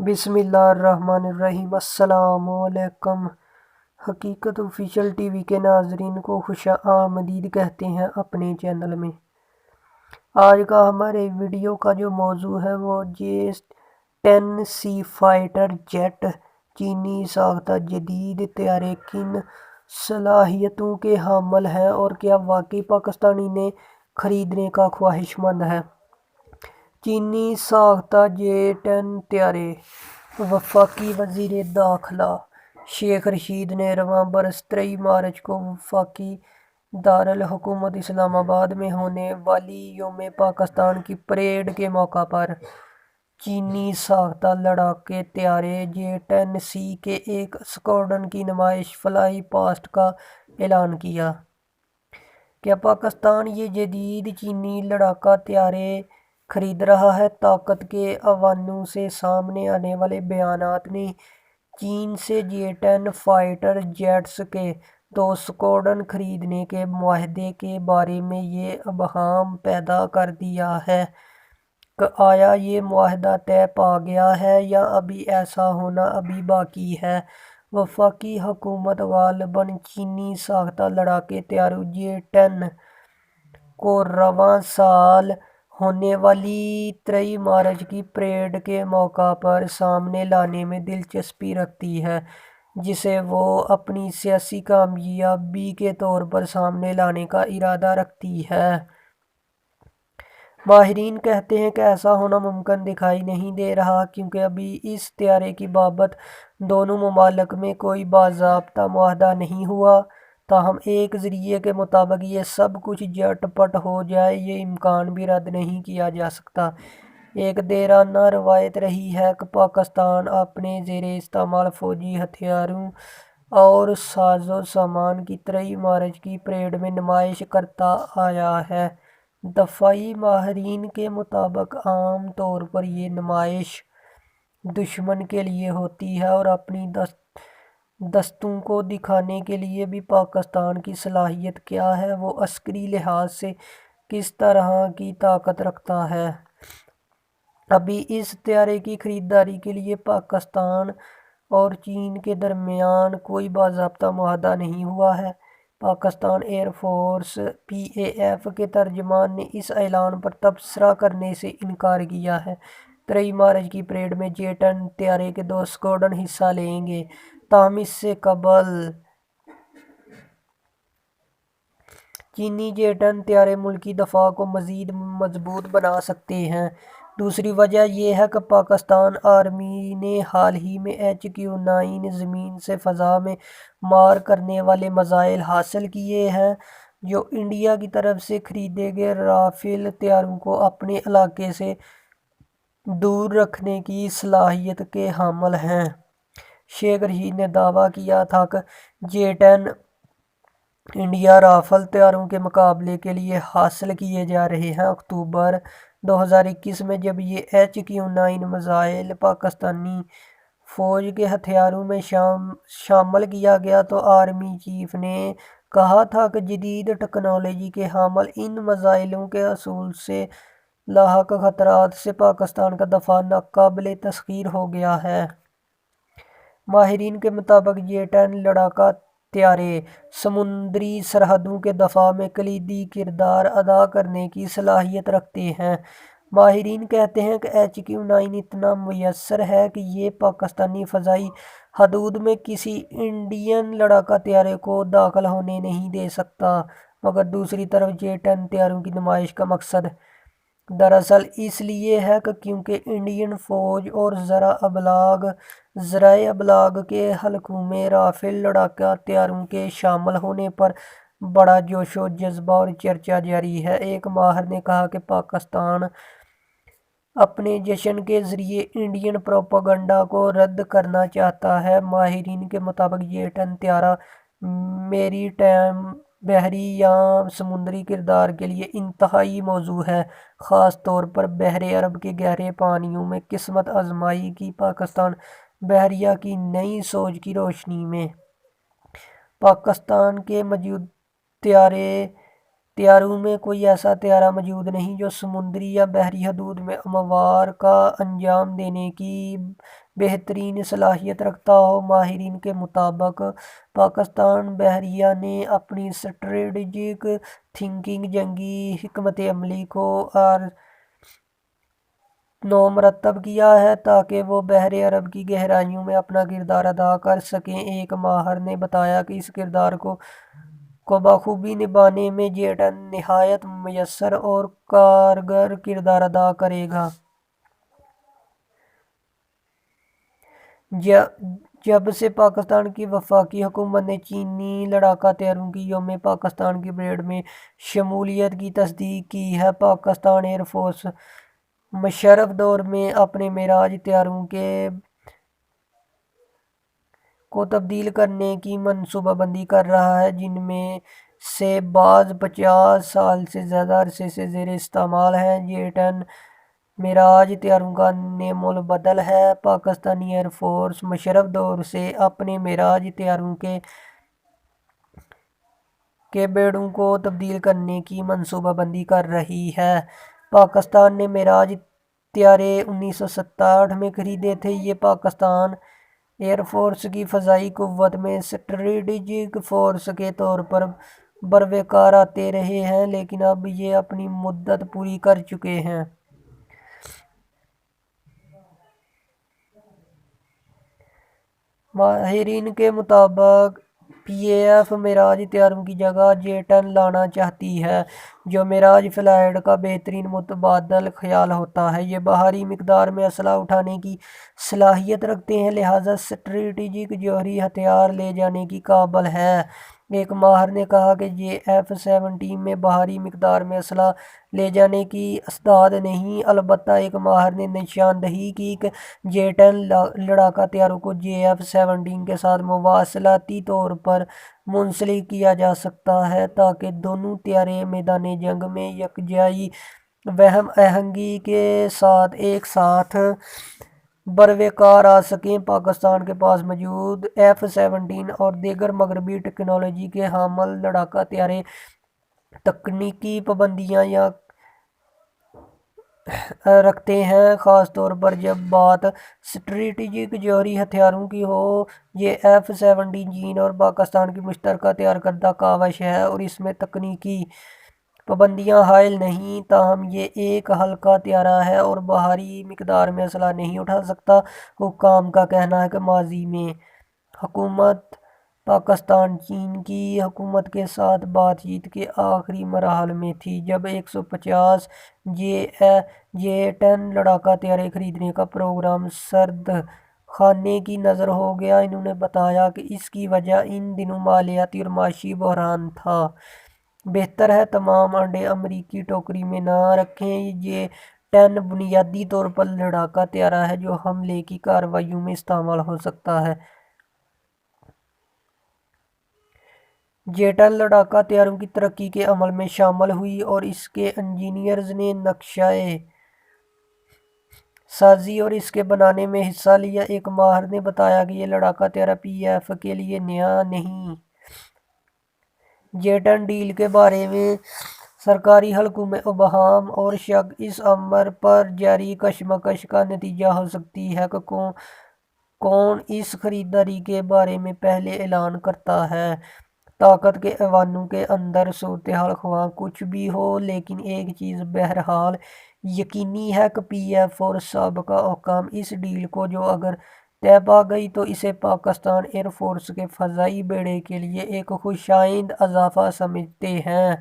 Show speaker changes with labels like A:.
A: बिस्मिल्लाहिर्रहमानिर्रहीम। अस्सलाम वालेकुम। हकीकत ऑफिशियल टीवी के नाजरीन को खुश आमदीद कहते हैं अपने चैनल में। आज का हमारे वीडियो का जो मौजू है वो J-10C फाइटर जेट चीनी साख्ता जदीद तैयारे किन सलाहियतों के हामिल हैं और क्या वाकई पाकिस्तानी ने खरीदने का ख्वाहिशमंद है। चीनी साख्ता J-10 तैयारे। वफाकी वजीर दाखिला शेख रशीद ने रवां बरस 23 मार्च को वफाकी दारुल हुकूमत इस्लामाबाद में होने वाली यौम पाकिस्तान की परेड के मौका पर चीनी साख्ता लड़ाके तैयारे J-10C के एक स्क्वाड्रन की नुमाइश फ्लाई पास्ट का ऐलान किया। क्या पाकिस्तान ये जदीद चीनी लड़ाका तैयारे खरीद रहा है? ताकत के हवालों से सामने आने वाले बयानात ने चीन से J-10 फाइटर जेट्स के 2 स्क्वाड्रन खरीदने के मुआहदे के बारे में ये इबहम पैदा कर दिया है कि आया ये मुआहदा तय पा गया है या अभी ऐसा होना अभी बाकी है। वफाकी हुकूमत गालिबन चीनी साख्ता लड़ाके तैयारों J-10 को रवां साल होने वाली 23 मार्च की परेड के मौका पर सामने लाने में दिलचस्पी रखती है, जिसे वो अपनी सियासी कामयाबी के तौर पर सामने लाने का इरादा रखती है। माहिरीन कहते हैं कि ऐसा होना मुमकिन दिखाई नहीं दे रहा क्योंकि अभी इस तैयारे की बाबत दोनों ममालिक में कोई बाज़ाब्ता मुआहदा नहीं हुआ। ताहम एक ज़रिए के मुताबिक ये सब कुछ झटपट हो जाए ये इम्कान भी रद्द नहीं किया जा सकता। एक देराना रवायत रही है कि पाकिस्तान अपने ज़ेरे इस्तेमाल फ़ौजी हथियारों और साजो सामान की 23 मार्च की परेड में नुमाइश करता आया है। दफाई माहिरीन के मुताबिक आम तौर पर ये नुमाइश दुश्मन के लिए होती है और अपनी दस्तों को दिखाने के लिए भी पाकिस्तान की सलाहियत क्या है, वो अस्करी लिहाज से किस तरह की ताकत रखता है। अभी इस तैयारे की खरीदारी के लिए पाकिस्तान और चीन के दरमियान कोई बाज़ाब्ता मुआहदा नहीं हुआ है। पाकिस्तान एयरफोर्स PAF के तर्जमान ने इस ऐलान पर तबसरा करने से इनकार किया है। 23 मार्च की परेड में J-10 तैयारे के 2 स्क्वाड्रन हिस्सा लेंगे। ताहम इससे कबल चीनी J-10 तैयारे मुल्की दफा को मज़ीद मजबूत बना सकते हैं। दूसरी वजह यह है कि पाकिस्तान आर्मी ने हाल ही में HQ-9 ज़मीन से फ़ज़ा में मार करने वाले मिसाइल हासिल किए हैं, जो इंडिया की तरफ से खरीदे गए राफेल तैयारों को अपने इलाके से दूर रखने की सलाहियत के हामिल हैं। शेख रशीद ने दावा किया था कि J-10 इंडिया राफेल तैयारों के मुकाबले के लिए हासिल किए जा रहे हैं। अक्टूबर 2021 में जब ये HQ-9 मिसाइल पाकिस्तानी फ़ौज के हथियारों में शामिल किया गया तो आर्मी चीफ ने कहा था कि जदीद टेक्नोलॉजी के हामिल इन मिसाइलों के असूल से लाहक खतरात से पाकिस्तान का दफा नाकाबिले तस्खीर हो गया है। माहिरीन के मुताबिक J-10 लड़ाका तैयारे समुद्री सरहदों के दफा में कलीदी किरदार अदा करने की सलाहियत रखते हैं। माहिरीन कहते हैं कि HQ-9 इतना मुयस्सर है कि ये पाकिस्तानी फ़ज़ाई हदूद में किसी इंडियन लड़ाका तैयारे को दाखिल होने नहीं दे सकता। मगर दूसरी तरफ J-10 तैयारों की नुमाइश का मकसद दरअसल इसलिए है कि क्योंकि इंडियन फ़ौज और ज़राए अबलाग के हलकों में राफेल लड़ाका तैयारों के शामिल होने पर बड़ा जोशो जज्बा और चर्चा जारी है। एक माहिर ने कहा कि पाकिस्तान अपने जश्न के ज़रिए इंडियन प्रोपेगेंडा को रद्द करना चाहता है। माहिरीन के मुताबिक J-10 तैयारा मेरी टाइम बहरी या समुद्री किरदार के लिए इंतहाई मौजू है, ख़ास तौर पर बहरे अरब के गहरे पानियों में किस्मत आजमाई की पाकिस्तान बहरिया की नई सोच की रोशनी में। पाकिस्तान के मौजूद तैयारों में कोई ऐसा तैयारा मौजूद नहीं जो समुद्री या बहरी हदूद में हमवार का अंजाम देने की بہترین صلاحیت رکھتا ہو۔ ماہرین کے مطابق پاکستان بحریہ نے اپنی اسٹریٹجک تھنکنگ، جنگی حکمت عملی کو اور مرتب کیا ہے تاکہ وہ بحر عرب کی گہرائیوں میں اپنا کردار ادا کر سکیں۔ ایک ماہر نے بتایا کہ اس کردار کو بخوبی نبھانے میں J-10 نہایت مؤثر اور کارگر کردار ادا کرے گا۔ جب سے پاکستان کی وفاقی حکومت نے چینی لڑاکا طیاروں کی یوم پاکستان کی پریڈ میں شمولیت کی تصدیق کی ہے، پاکستان ایئر فورس مشرف دور میں اپنے معراج طیاروں کو تبدیل کرنے کی منصوبہ بندی کر رہا ہے، جن میں سے بعض 50 سال سے زیادہ عرصے سے زیر استعمال ہیں۔ J-10 معراج طیاروں کا نعم البدل ہے۔ پاکستانی ایئر فورس مشرف دور سے اپنے معراج طیاروں کے بیڑوں کو تبدیل کرنے کی منصوبہ بندی کر رہی ہے۔ پاکستان نے معراج طیارے 1967 میں خریدے تھے۔ یہ پاکستان ایئر فورس کی فضائی قوت میں اسٹریٹجک فورس کے طور پر بروقار آتے رہے ہیں، لیکن اب یہ اپنی مدت پوری کر چکے ہیں۔ ماہرین کے مطابق PAF معراج طیاروں کی جگہ J-10 لانا چاہتی ہے، جو معراج فلائٹ کا بہترین متبادل خیال ہوتا ہے۔ یہ بھاری مقدار میں اسلحہ اٹھانے کی صلاحیت رکھتے ہیں، لہٰذا اسٹریٹجک جوہری ہتھیار لے جانے کے قابل ہے۔ ایک ماہر نے کہا کہ F-17 میں بھاری مقدار میں اسلحہ لے جانے کی استعداد نہیں۔ البتہ ایک ماہر نے نشاندہی کی کہ J-10 لڑاکا طیاروں کو F-17 کے ساتھ مواصلاتی طور پر منسلک کیا جا سکتا ہے تاکہ دونوں طیارے میدان جنگ میں یکجائی و ہم آہنگی کے ساتھ ایک ساتھ بروقار آ سکیں۔ پاکستان کے پاس موجود F-17 اور دیگر مغربی ٹیکنالوجی کے حامل لڑاکا طیارے تکنیکی پابندیاں رکھتے ہیں، خاص طور پر جب بات اسٹریٹجک جوہری ہتھیاروں کی ہو۔ یہ F-17 چین اور پاکستان کی مشترکہ تیار کردہ کاوش ہے اور اس میں تکنیکی پابندیاں حائل نہیں، تاہم یہ ایک ہلکا طیارہ ہے اور بھاری مقدار میں اسلحہ نہیں اٹھا سکتا۔ حکام کا کہنا ہے کہ ماضی میں حکومت پاکستان چین کی حکومت کے ساتھ بات چیت کے آخری مراحل میں تھی، جب 150 J-10 لڑاکا طیارے خریدنے کا پروگرام سرد خانے کی نذر ہو گیا۔ انہوں نے بتایا کہ اس کی وجہ ان دنوں مالیاتی اور معاشی بحران تھا۔ بہتر ہے تمام انڈے امریکی ٹوکری میں نہ رکھیں۔ J-10 بنیادی طور پر لڑاکا طیارہ ہے جو حملے کی کارروائیوں میں استعمال ہو سکتا ہے۔ J-10 لڑاکا طیاروں کی ترقی کے عمل میں شامل ہوئی اور اس کے انجینئرز نے نقشہ سازی اور اس کے بنانے میں حصہ لیا۔ ایک ماہر نے بتایا کہ یہ لڑاکا طیارہ PAF کے لیے نیا نہیں۔ J-10 ڈیل کے بارے میں سرکاری حلقوں میں ابہام اور شک اس امر پر جاری کشمکش کا نتیجہ ہو سکتی ہے کہ کون اس خریداری کے بارے میں پہلے اعلان کرتا ہے۔ طاقت کے ایوانوں کے اندر صورتحال خواہ کچھ بھی ہو، لیکن ایک چیز بہرحال یقینی ہے کہ PAF اور سابقہ حکام اس ڈیل کو، جو اگر طے پا گئی تو اسے پاکستان ایئر فورس کے فضائی بیڑے کے لیے ایک خوش آئند اضافہ سمجھتے ہیں۔